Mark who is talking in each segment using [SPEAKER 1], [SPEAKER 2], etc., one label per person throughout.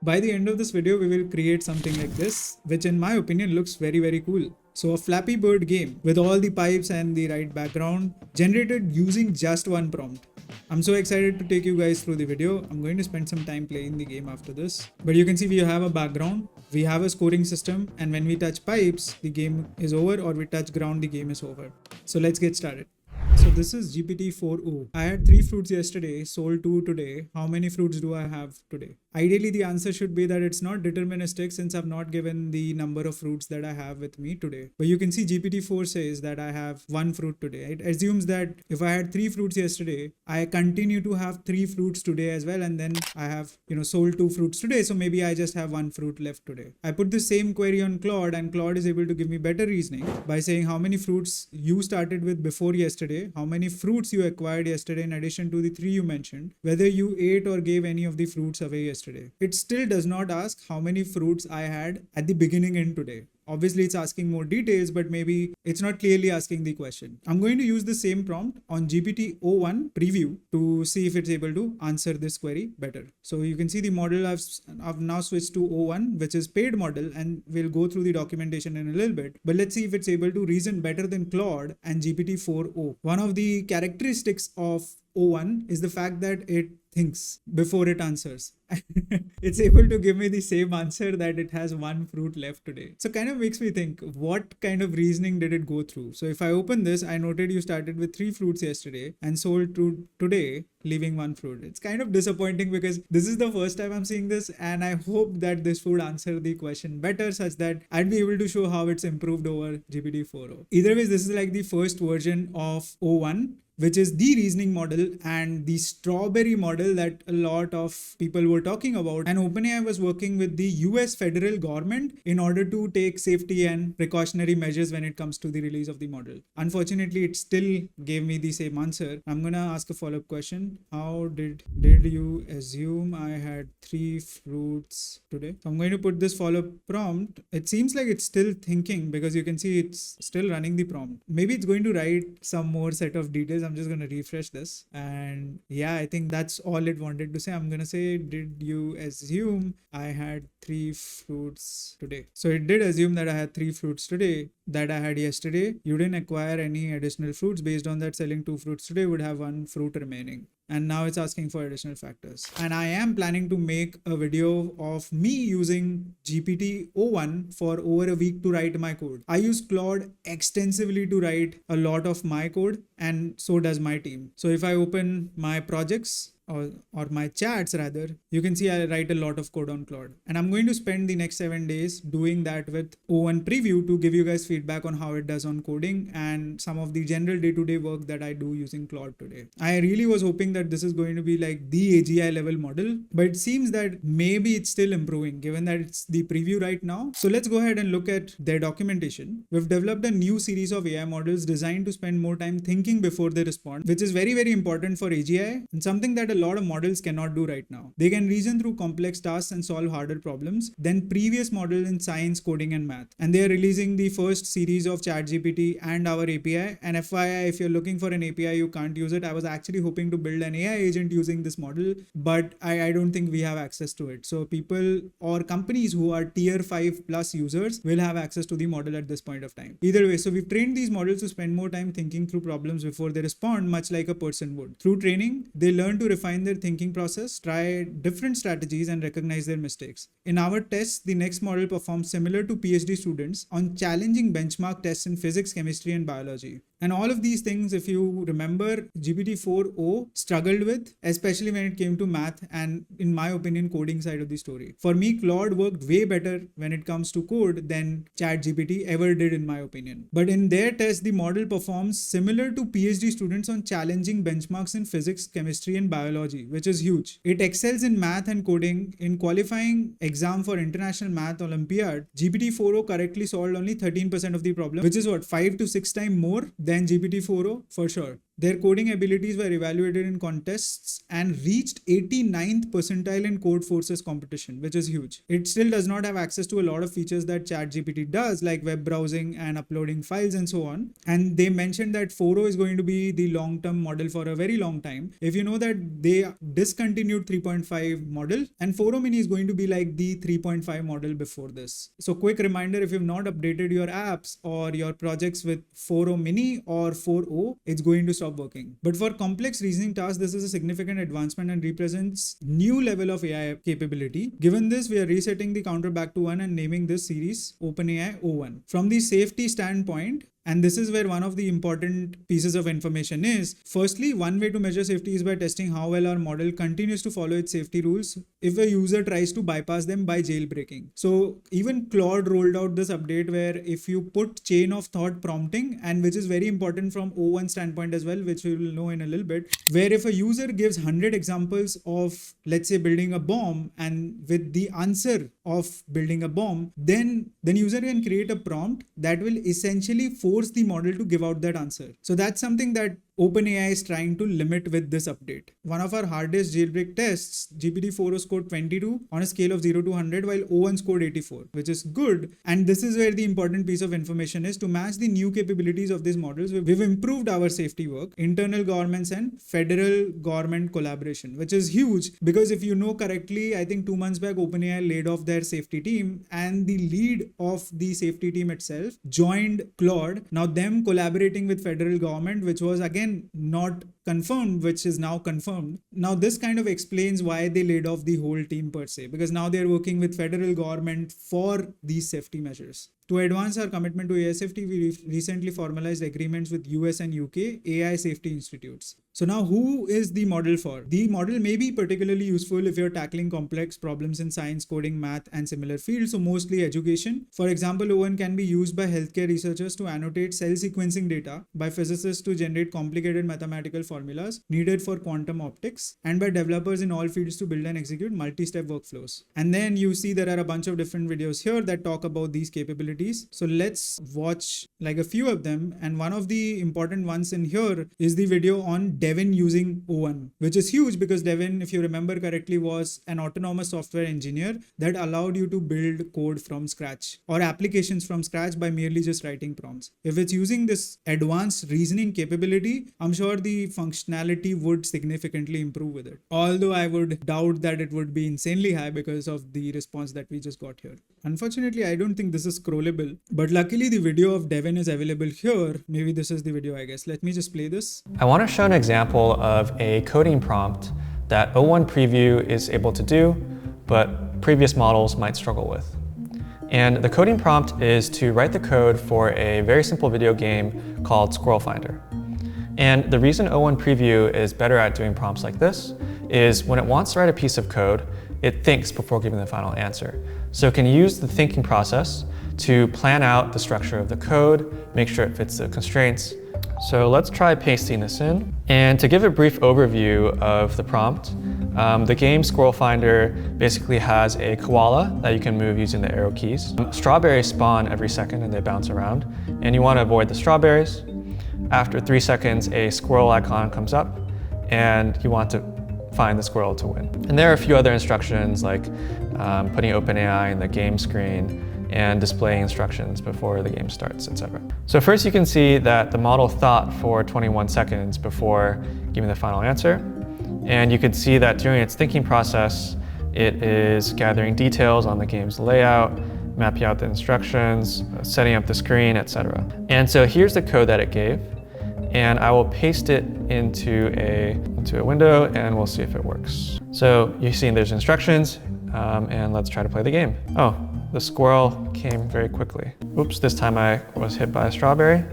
[SPEAKER 1] By the end of this video, we will create something like this, which in my opinion looks very, very cool. So a Flappy Bird game with all the pipes and the right background generated using just one prompt. I'm so excited to take you guys through the video. I'm going to spend some time playing the game after this. But you can see we have a background, we have a scoring system, and when we touch pipes, the game is over, or we touch ground, the game is over. So let's get started. So this is GPT-4o. I had 3 fruits yesterday, sold 2 today. How many fruits do I have today? Ideally, the answer should be that it's not deterministic since I've not given the number of fruits that I have with me today. But you can see GPT-4 says that I have 1 fruit today. It assumes that if I had 3 fruits yesterday, I continue to have 3 fruits today as well. And then I have, sold 2 fruits today. So maybe I just have 1 fruit left today. I put the same query on Claude and Claude is able to give me better reasoning by saying how many fruits you started with before yesterday, how many fruits you acquired yesterday in addition to the 3 you mentioned, whether you ate or gave any of the fruits away yesterday. It still does not ask how many fruits I had at the beginning and today. Obviously, it's asking more details, but maybe it's not clearly asking the question. I'm going to use the same prompt on GPT-o1 preview to see if it's able to answer this query better. So you can see the model I've now switched to O1, which is paid model, and we'll go through the documentation in a little bit. But let's see if it's able to reason better than Claude and GPT-4o. One of the characteristics of O1 is the fact that it thinks before it answers. It's able to give me the same answer that it has 1 fruit left today. So kind of makes me think, what kind of reasoning did it go through? So if I open this, I noted you started with 3 fruits yesterday and sold 2 today, leaving 1 fruit. It's kind of disappointing because this is the first time I'm seeing this, and I hope that this would answer the question better such that I'd be able to show how it's improved over GPT-4o. Either way, this is like the first version of O1, which is the reasoning model and the strawberry model that a lot of people were talking about. And OpenAI was working with the US federal government in order to take safety and precautionary measures when it comes to the release of the model. Unfortunately, it still gave me the same answer. I'm gonna ask a follow-up question. How did you assume I had 3 fruits today? So I'm going to put this follow-up prompt. It seems like it's still thinking because you can see it's still running the prompt. Maybe it's going to write some more set of details. I'm just going to refresh this, and yeah, I think that's all it wanted to say. I'm going to say, did you assume I had 3 fruits today? So it did assume that I had 3 fruits today that I had yesterday. You didn't acquire any additional fruits. Based on that, selling 2 fruits today would have 1 fruit remaining. And now it's asking for additional factors. And I am planning to make a video of me using GPT-o1 for over a week to write my code. I use Claude extensively to write a lot of my code, and so does my team. So if I open my projects, or my chats rather, you can see I write a lot of code on Claude. And I'm going to spend the next 7 days doing that with O1 preview to give you guys feedback on how it does on coding and some of the general day-to-day work that I do using Claude today. I really was hoping that this is going to be like the AGI level model, but it seems that maybe it's still improving given that it's the preview right now. So let's go ahead and look at their documentation. We've developed a new series of AI models designed to spend more time thinking before they respond, which is very, very important for AGI and something that a lot of models cannot do right now. They can reason through complex tasks and solve harder problems than previous models in science, coding, and math. And they are releasing the first series of ChatGPT and our API. And FYI, if you're looking for an API, you can't use it. I was actually hoping to build an AI agent using this model, but I don't think we have access to it. So people or companies who are tier 5 plus users will have access to the model at this point of time. Either way, so we've trained these models to spend more time thinking through problems before they respond, much like a person would. Through training, they learn to refine their thinking process, try different strategies, and recognize their mistakes. In our tests, the next model performs similar to PhD students on challenging benchmark tests in physics, chemistry, and biology. And all of these things, if you remember, GPT-4o struggled with, especially when it came to math and, in my opinion, coding side of the story. For me, Claude worked way better when it comes to code than ChatGPT ever did, in my opinion. But in their test, the model performs similar to PhD students on challenging benchmarks in physics, chemistry, and biology, which is huge. It excels in math and coding. In qualifying exam for International Math Olympiad, GPT-4o correctly solved only 13% of the problem, which is what, 5 to 6 times more than GPT-4o for sure. Their coding abilities were evaluated in contests and reached 89th percentile in Codeforce's competition, which is huge. It still does not have access to a lot of features that ChatGPT does, like web browsing and uploading files and so on. And they mentioned that 4.0 is going to be the long-term model for a very long time. If you know that they discontinued 3.5 model, and 4.0 mini is going to be like the 3.5 model before this. So quick reminder, if you've not updated your apps or your projects with 4.0 mini or 4.0, it's going to stop working. But for complex reasoning tasks, this is a significant advancement and represents new level of AI capability. Given this, we are resetting the counter back to 1 and naming this series OpenAI O1. From the safety standpoint, and this is where one of the important pieces of information is. Firstly, one way to measure safety is by testing how well our model continues to follow its safety rules if a user tries to bypass them by jailbreaking. So even Claude rolled out this update where if you put chain of thought prompting, and which is very important from O1 standpoint as well, which we will know in a little bit, where if a user gives 100 examples of, let's say, building a bomb, and with the answer of building a bomb, then user can create a prompt that will essentially force the model to give out that answer. So that's something that OpenAI is trying to limit with this update. One of our hardest jailbreak tests, GPT-4 scored 22 on a scale of 0 to 100, while O1 scored 84, which is good. And this is where the important piece of information is. To match the new capabilities of these models, we've improved our safety work, internal governments and federal government collaboration, which is huge because if you know correctly, I think 2 months back, OpenAI laid off their safety team and the lead of the safety team itself joined Claude. Now them collaborating with federal government, which was again not confirmed, which is now confirmed. Now this kind of explains why they laid off the whole team per se, because now they're working with federal government for these safety measures. To advance our commitment to AI safety, we recently formalized agreements with US and UK AI safety institutes. So now who is the model for? The model may be particularly useful if you're tackling complex problems in science, coding, math, and similar fields, so mostly education. For example, O1 can be used by healthcare researchers to annotate cell sequencing data, by physicists to generate complicated mathematical formulas needed for quantum optics, and by developers in all fields to build and execute multi-step workflows. And then you see there are a bunch of different videos here that talk about these capabilities. So let's watch like a few of them. And one of the important ones in here is the video on Devin using O1, which is huge because Devin, if you remember correctly, was an autonomous software engineer that allowed you to build code from scratch or applications from scratch by merely just writing prompts. If it's using this advanced reasoning capability, I'm sure the functionality would significantly improve with it. Although I would doubt that it would be insanely high because of the response that we just got here. Unfortunately, I don't think this is scrollable, but luckily the video of Devin is available here. Maybe this is the video, I guess. Let me just play this.
[SPEAKER 2] I want to show an example of a coding prompt that O1 Preview is able to do, but previous models might struggle with. And the coding prompt is to write the code for a very simple video game called Squirrel Finder. And the reason O1 Preview is better at doing prompts like this is when it wants to write a piece of code, it thinks before giving the final answer. So it can use the thinking process to plan out the structure of the code, make sure it fits the constraints. So let's try pasting this in. And to give a brief overview of the prompt, the game Squirrel Finder basically has a koala that you can move using the arrow keys. Strawberries spawn every second and they bounce around, and you want to avoid the strawberries. After 3 seconds, a squirrel icon comes up, and you want to find the squirrel to win. And there are a few other instructions like putting OpenAI in the game screen and displaying instructions before the game starts, etc. So first you can see that the model thought for 21 seconds before giving the final answer. And you can see that during its thinking process, it is gathering details on the game's layout, mapping out the instructions, setting up the screen, etc. And so here's the code that it gave. And I will paste it into a window and we'll see if it works. So you've seen there's instructions, and let's try to play the game. Oh, the squirrel came very quickly. Oops, this time I was hit by a strawberry.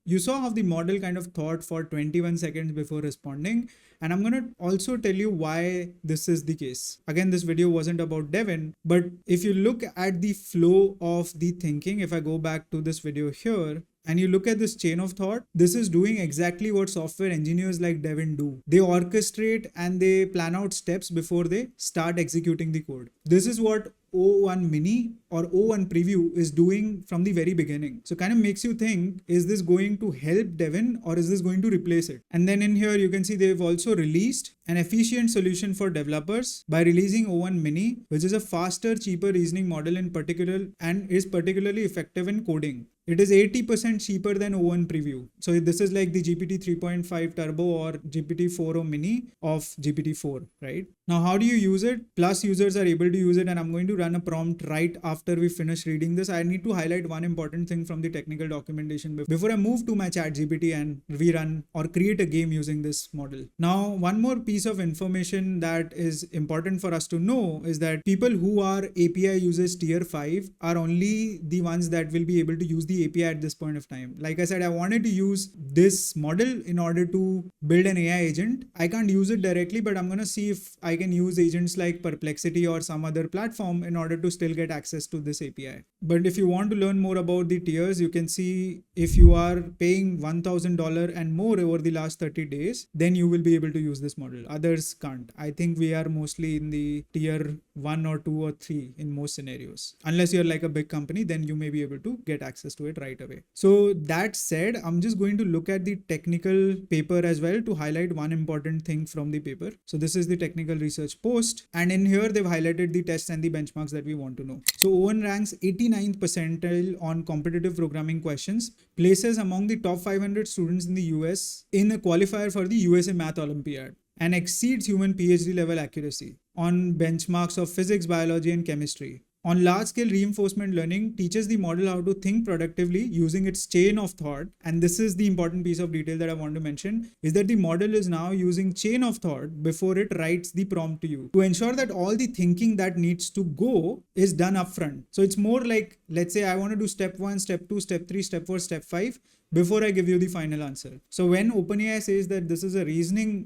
[SPEAKER 1] You saw how the model kind of thought for 21 seconds before responding. And I'm going to also tell you why this is the case. Again, this video wasn't about Devin, but if you look at the flow of the thinking, if I go back to this video here, and you look at this chain of thought, this is doing exactly what software engineers like Devin do. They orchestrate and they plan out steps before they start executing the code. This is what O1 mini or O1 preview is doing from the very beginning. So kind of makes you think, is this going to help Devin or is this going to replace it? And then in here, you can see they've also released an efficient solution for developers by releasing O1 mini, which is a faster, cheaper reasoning model in particular and is particularly effective in coding. It is 80% cheaper than O1 preview. So this is like the GPT 3.5 Turbo or GPT 4o mini of GPT 4, right? Now, how do you use it? Plus users are able to use it, and I'm going to run a prompt right after we finish reading this. I need to highlight one important thing from the technical documentation before I move to my chat GPT and we run or create a game using this model. Now, one more piece of information that is important for us to know is that people who are API users tier 5 are only the ones that will be able to use the API at this point of time. Like I said, I wanted to use this model in order to build an AI agent. I can't use it directly, but I'm going to see if I can use agents like Perplexity or some other platform in order to still get access to this API. But if you want to learn more about the tiers, you can see if you are paying $1,000 and more over the last 30 days, then you will be able to use this model. Others can't. I think we are mostly in the tier 1 or 2 or 3 in most scenarios. Unless you're like a big company, then you may be able to get access to it right away. So that said, I'm just going to look at the technical paper as well to highlight one important thing from the paper. So this is the technical research post, and in here they've highlighted the tests and the benchmarks that we want to know. So O1 ranks 89th percentile on competitive programming questions, places among the top 500 students in the US in a qualifier for the USA Math Olympiad, and exceeds human PhD level accuracy on benchmarks of physics, biology, and chemistry. On large-scale reinforcement learning, teaches the model how to think productively using its chain of thought. And this is the important piece of detail that I want to mention, is that the model is now using chain of thought before it writes the prompt to you to ensure that all the thinking that needs to go is done upfront. So it's more like, let's say I want to do step 1, step 2, step 3, step 4, step 5. Before I give you the final answer. So when OpenAI says that this is a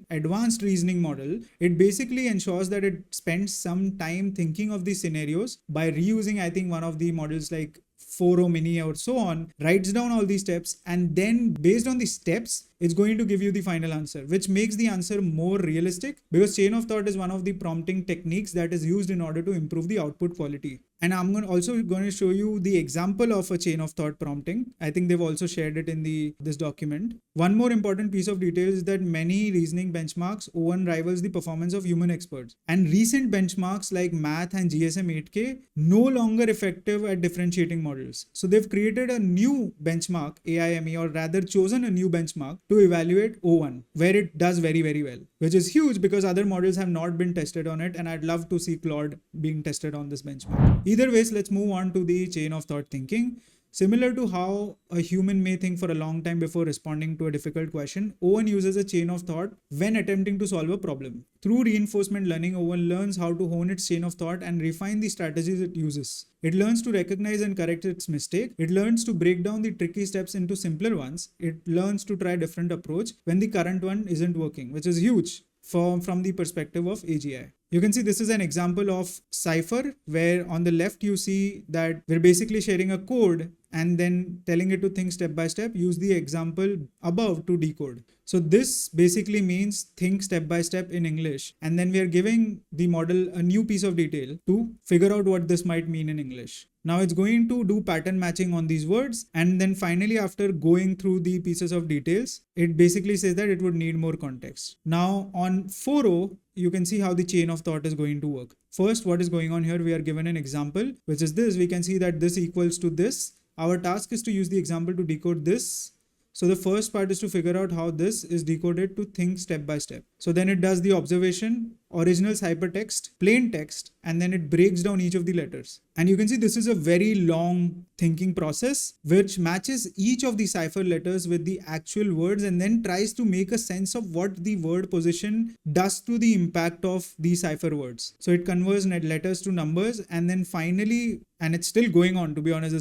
[SPEAKER 1] advanced reasoning model, it basically ensures that it spends some time thinking of the scenarios by reusing, I think, one of the models like 4o mini or so on, writes down all these steps, and then based on the steps, it's going to give you the final answer, which makes the answer more realistic because chain of thought is one of the prompting techniques that is used in order to improve the output quality. And I'm also going to show you the example of a chain of thought prompting. I think they've also shared it in this document. One more important piece of detail is that many reasoning benchmarks, O1 rivals the performance of human experts. And recent benchmarks like Math and GSM 8K no longer effective at differentiating models. So they've created a new benchmark, AIME, or rather chosen a new benchmark to evaluate O1, where it does very, very well, which is huge because other models have not been tested on it. And I'd love to see Claude being tested on this benchmark. Either ways, let's move on to the chain of thought thinking. Similar to how a human may think for a long time before responding to a difficult question, O1 uses a chain of thought when attempting to solve a problem. Through reinforcement learning, O1 learns how to hone its chain of thought and refine the strategies it uses. It learns to recognize and correct its mistake. It learns to break down the tricky steps into simpler ones. It learns to try a different approach when the current one isn't working, which is huge from the perspective of AGI. You can see this is an example of Cypher, where on the left you see that we're basically sharing a code and then telling it to think step by step. Use the example above to decode. So this basically means think step by step in English. And then we are giving the model a new piece of detail to figure out what this might mean in English. Now it's going to do pattern matching on these words. And then finally, after going through the pieces of details, it basically says that it would need more context. Now on 4o, you can see how the chain of thought is going to work. First, what is going on here? We are given an example, which is this. We can see that this equals to this. Our task is to use the example to decode this. So the first part is to figure out how this is decoded to think step by step. So then it does the observation, original hypertext, plain text, and then it breaks down each of the letters. And you can see this is a very long thinking process which matches each of the cipher letters with the actual words and then tries to make a sense of what the word position does to the impact of the cipher words. So it converts letters to numbers, and then finally, and it's still going on, to be honest,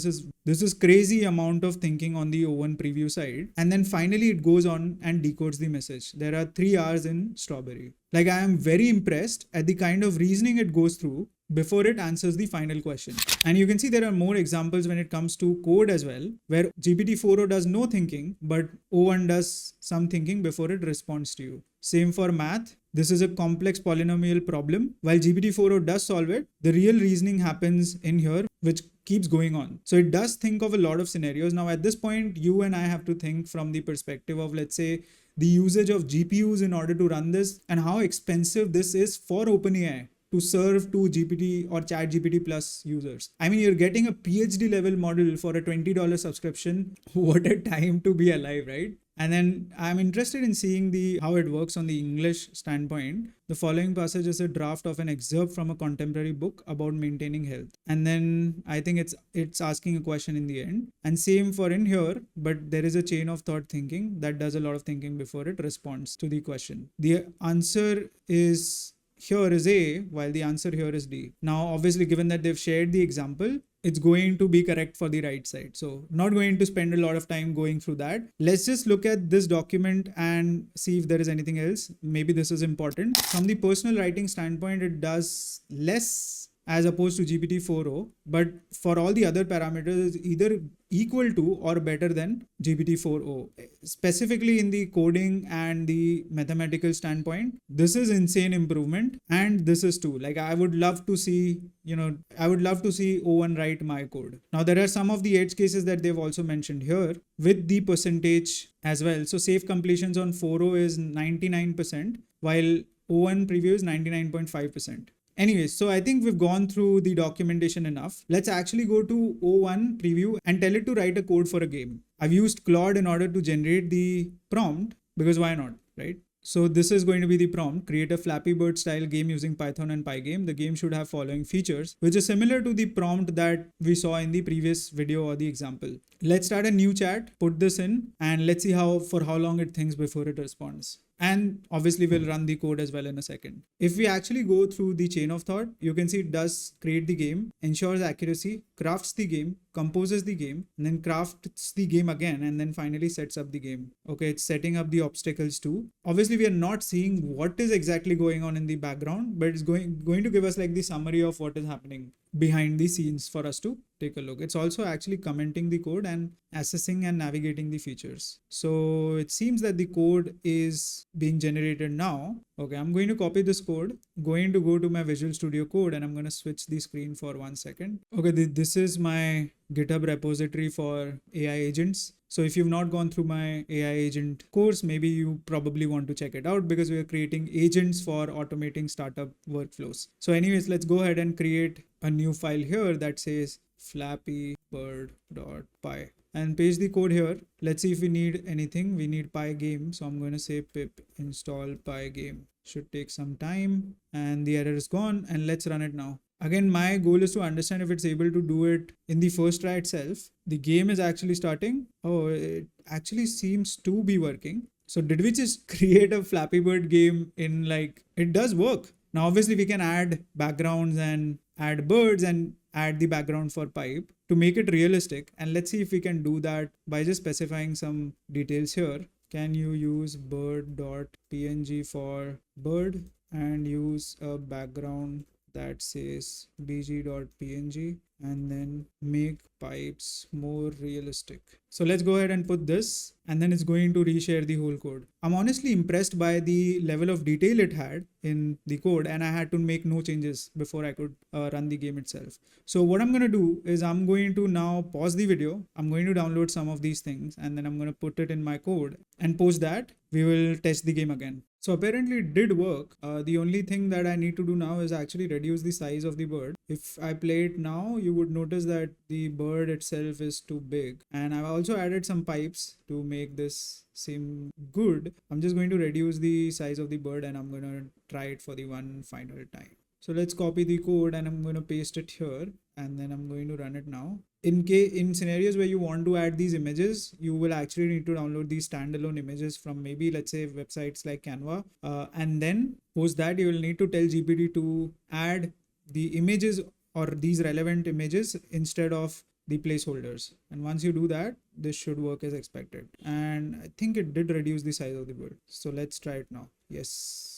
[SPEAKER 1] this is crazy amount of thinking on the O1 preview side. And then finally it goes on and decodes the message. There are 3 R's in strawberry. Like, I am very impressed at the kind of reasoning it goes through before it answers the final question. And you can see there are more examples when it comes to code as well, where GPT-4o does no thinking, but O1 does some thinking before it responds to you. Same for math. This is a complex polynomial problem. While GPT-4o does solve it, the real reasoning happens in here, which keeps going on. So it does think of a lot of scenarios. Now at this point, you and I have to think from the perspective of, let's say, the usage of GPUs in order to run this and how expensive this is for OpenAI to serve to GPT or Chat GPT plus users. I mean, you're getting a PhD level model for a $20 subscription. What a time to be alive, right? And then I'm interested in seeing how it works on the English standpoint. The following passage is a draft of an excerpt from a contemporary book about maintaining health. And then I think it's asking a question in the end. And same for in here, but there is a chain of thought thinking that does a lot of thinking before it responds to the question. The answer is here is A, while the answer here is D. Now, obviously, given that they've shared the example, it's going to be correct for the right side. So not going to spend a lot of time going through that. Let's just look at this document and see if there is anything else. Maybe this is important. From the personal writing standpoint, it does less as opposed to GPT-4o, but for all the other parameters, it's either equal to or better than GPT-4o. Specifically in the coding and the mathematical standpoint, this is insane improvement, and this is too. Like, I would love to see, O1 write my code. Now, there are some of the edge cases that they've also mentioned here with the percentage as well. So safe completions on 4o is 99%, while O1 preview is 99.5%. Anyways, so I think we've gone through the documentation enough. Let's actually go to O1 preview and tell it to write a code for a game. I've used Claude in order to generate the prompt because why not, right? So this is going to be the prompt: create a Flappy Bird style game using Python and Pygame. The game should have following features, which is similar to the prompt that we saw in the previous video or the example. Let's start a new chat, put this in, and let's see for how long it thinks before it responds. And obviously we'll run the code as well in a second. If we actually go through the chain of thought, you can see it does create the game, ensures accuracy, crafts the game, composes the game, and then crafts the game again, and then finally sets up the game. Okay, it's setting up the obstacles too. Obviously we are not seeing what is exactly going on in the background, but it's going to give us like the summary of what is happening behind the scenes for us to take a look. It's also actually commenting the code and assessing and navigating the features. So it seems that the code is being generated now. Okay, I'm going to copy this code, going to go to my Visual Studio Code, and I'm going to switch the screen for 1 second. Okay, this is my GitHub repository for AI agents. So if you've not gone through my AI agent course, maybe you probably want to check it out because we are creating agents for automating startup workflows. So anyways, let's go ahead and create a new file here that says flappybird.py and paste the code here. Let's see if we need anything. We need pygame. So I'm going to say pip install pygame. Should take some time, and the error is gone, and let's run it now. Again, my goal is to understand if it's able to do it in the first try itself. The game is actually starting. Oh, it actually seems to be working. So did we just create a Flappy Bird game in it does work. Now, obviously we can add backgrounds and add birds and add the background for pipe to make it realistic. And let's see if we can do that by just specifying some details here. Can you use bird.png for bird and use a background that says bg.png and then make pipes more realistic. So let's go ahead and put this, and then it's going to reshare the whole code. I'm honestly impressed by the level of detail it had in the code, and I had to make no changes before I could run the game itself. So what I'm going to do is I'm going to now pause the video. I'm going to download some of these things, and then I'm going to put it in my code, and post that we will test the game again. So apparently it did work. The only thing that I need to do now is actually reduce the size of the bird. If I play it now, you would notice that the bird itself is too big. And I've also added some pipes to make this seem good. I'm just going to reduce the size of the bird, and I'm going to try it for the one final time. So let's copy the code, and I'm going to paste it here, and then I'm going to run it now. In scenarios where you want to add these images, you will actually need to download these standalone images from maybe, let's say, websites like Canva, and then post that you will need to tell GPT to add the images or these relevant images instead of the placeholders. And once you do that, this should work as expected. And I think it did reduce the size of the bird. So let's try it now. Yes,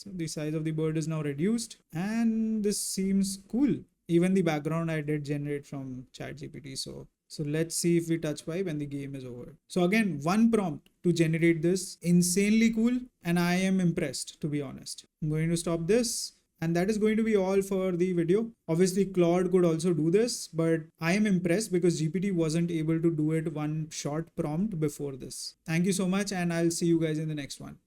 [SPEAKER 1] so the size of the bird is now reduced, and this seems cool. Even the background I did generate from ChatGPT. So let's see if we touch pipe and the game is over. So again, one prompt to generate this, insanely cool, and I am impressed, to be honest. I'm going to stop this. And that is going to be all for the video. Obviously, Claude could also do this, but I am impressed because GPT wasn't able to do it one short prompt before this. Thank you so much, and I'll see you guys in the next one.